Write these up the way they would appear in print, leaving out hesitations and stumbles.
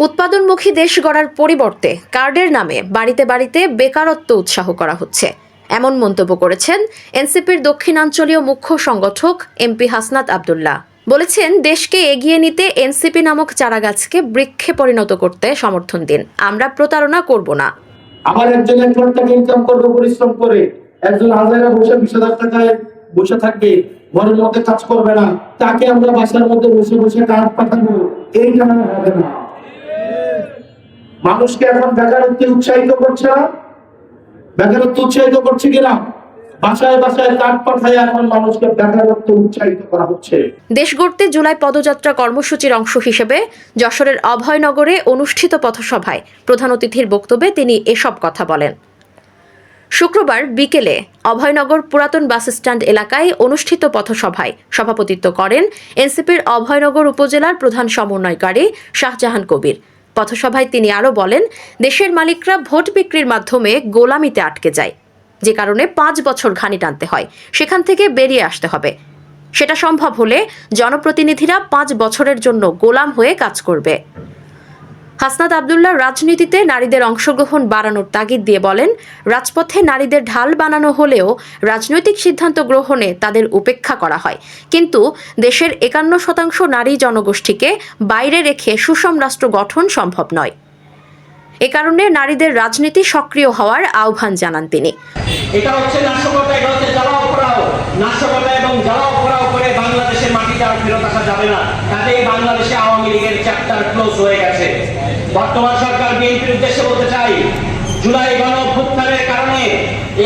উৎপাদনমুখী দেশ গড়ার পরিবর্তে কার্ডের নামে বাড়িতে বাড়িতে বেকারত্ব উৎসাহ করা হচ্ছে, এমন মন্তব্য করেছেন এনসিপির দক্ষিণাঞ্চলীয় মুখ্য সংগঠক এমপি হাসনাত আব্দুল্লাহ। বলেছেন, দেশকে এগিয়ে নিতে এনসিপি নামক চারাগাছকে বৃক্ষে পরিণত করতে সমর্থন দিন, আমরা প্রতারণা করব না। আবার একজন 1 লাখ টাকা ইনকাম করবে পরিশ্রম করে, একজন হাজারা বসে 20,000 টাকায় বসে থাকবে, ঘরের মধ্যে কাজ করবে না, তাকে আমরা বাসার মধ্যে বসে বসে কাজ পাঠাবো, এইটা হবে না। মানুষকে এখন বেকারত্বে উৎসাহিত করছে না, বেকারত্ব উৎসাহিত করছে কিনা? বাসায় বাসায় কাঠ পাঠায় এখন মানুষকে বেকারত্ব উৎসাহিত করা হচ্ছে। দেশ গড়তে জুলাই পদযাত্রা কর্মসূচির অংশ হিসেবে যশোরের অভয়নগরে অনুষ্ঠিত পথসভায় প্রধান অতিথির বক্তব্যে তিনি এসব কথা বলেন। শুক্রবার বিকেলে অভয়নগর পুরাতন বাসস্ট্যান্ড এলাকায় অনুষ্ঠিত পথসভায় সভাপতিত্ব করেন এনসিপির অভয়নগর উপজেলার প্রধান সমন্বয়কারী শাহজাহান কবির। পথসভায় তিনি আরও বলেন, দেশের মালিকরা ভোট বিক্রির মাধ্যমে গোলামিতে আটকে যায়, যে কারণে 5 বছর ঘানি টানতে হয়, সেখান থেকে বেরিয়ে আসতে হবে। সেটা সম্ভব হলে জনপ্রতিনিধিরা 5 বছরের জন্য গোলাম হয়ে কাজ করবে। হাসনাত আব্দুল্লাহ রাজনীতিতে নারীদের অংশগ্রহণ বাড়ানোর তাগিদ দিয়ে বলেন, রাজপথে নারীদের ঢাল বানানো হলেও রাজনৈতিক সিদ্ধান্ত গ্রহণে তাদের উপেক্ষা করা হয়, কিন্তু দেশের 51% নারী জনগোষ্ঠীকে বাইরে রেখে সুষম রাষ্ট্র গঠন সম্ভব নয়। এ কারণে নারীদের রাজনীতি সক্রিয় হওয়ার আহ্বান জানান তিনি। এটা হচ্ছে নাশকতা, এটা হচ্ছে জ্বালাও পোড়াও, নাশকতা এবং জ্বালাও পোড়াও করে বাংলাদেশের মাটিতে আর ফেরত আসা যাবে না। কাজেই বাংলাদেশে আওয়ামী লীগের চ্যাপ্টার ক্লোজ হয়ে গেছে। বর্তমান সরকার বিএনপির উদ্দেশ্যে বলতে চাই, জুলাই গণ অভ্যুত্থানের কারণে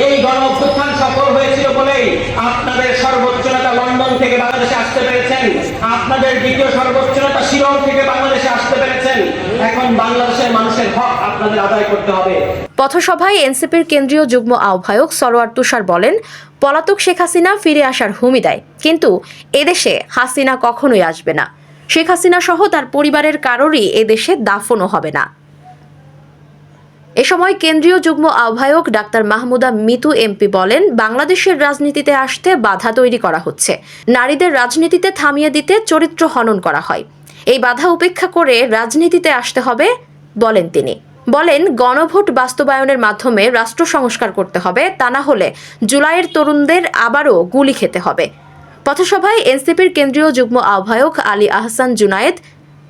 এই গণ অভ্যুত্থান সফল হয়েছিল বলেই আপনাদের সর্বোচ্চ নেতা লন্ডন থেকে বাংলাদেশে আসতে পেরেছেন, আপনাদের দ্বিতীয় সর্বোচ্চ নেতা শিলং থেকে বাংলাদেশে আসতে পেরেছেন। এখন বাংলাদেশের মানুষের হক আপনাদের আদায় করতে হবে। পথসভায় এনসিপির কেন্দ্রীয় যুগ্ম আহ্বায়ক সরোয়ার তুষার বলেন, পলাতক শেখ হাসিনা ফিরে আসার হুমকি দেয়, কিন্তু এদেশে হাসিনা কখনোই আসবে না। শেখ হাসিনা সহ তার পরিবারের কারোরই এদেশে দাফনও হবে না। এ সময় কেন্দ্রীয় যুগ্ম আহ্বায়ক ডাক্তার মাহমুদা মিতু এমপি বলেন, বাংলাদেশের রাজনীতিতে আসতে বাধা তৈরি করা হচ্ছে, নারীদের রাজনীতিতে থামিয়ে দিতে চরিত্র হনন করা হয়, এই বাধা উপেক্ষা করে রাজনীতিতে আসতে হবে বলেন তিনি। বলেন, গণভোট বাস্তবায়নের মাধ্যমে রাষ্ট্র সংস্কার করতে হবে, তা না হলে জুলাইয়ের তরুণদের আবারও গুলি খেতে হবে। পথসভায় এনসিপির কেন্দ্রীয় যুগ্ম আহ্বায়ক আলী আহসান জুনায়েদ,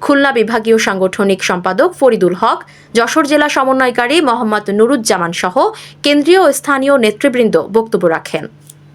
খুলনা বিভাগীয় সাংগঠনিক সম্পাদক ফরিদুল হক, যশোর জেলা সমন্বয়কারী মোহাম্মদ নুরুজ্জামান সহ কেন্দ্রীয় ও স্থানীয় নেতৃবৃন্দ বক্তব্য রাখেন।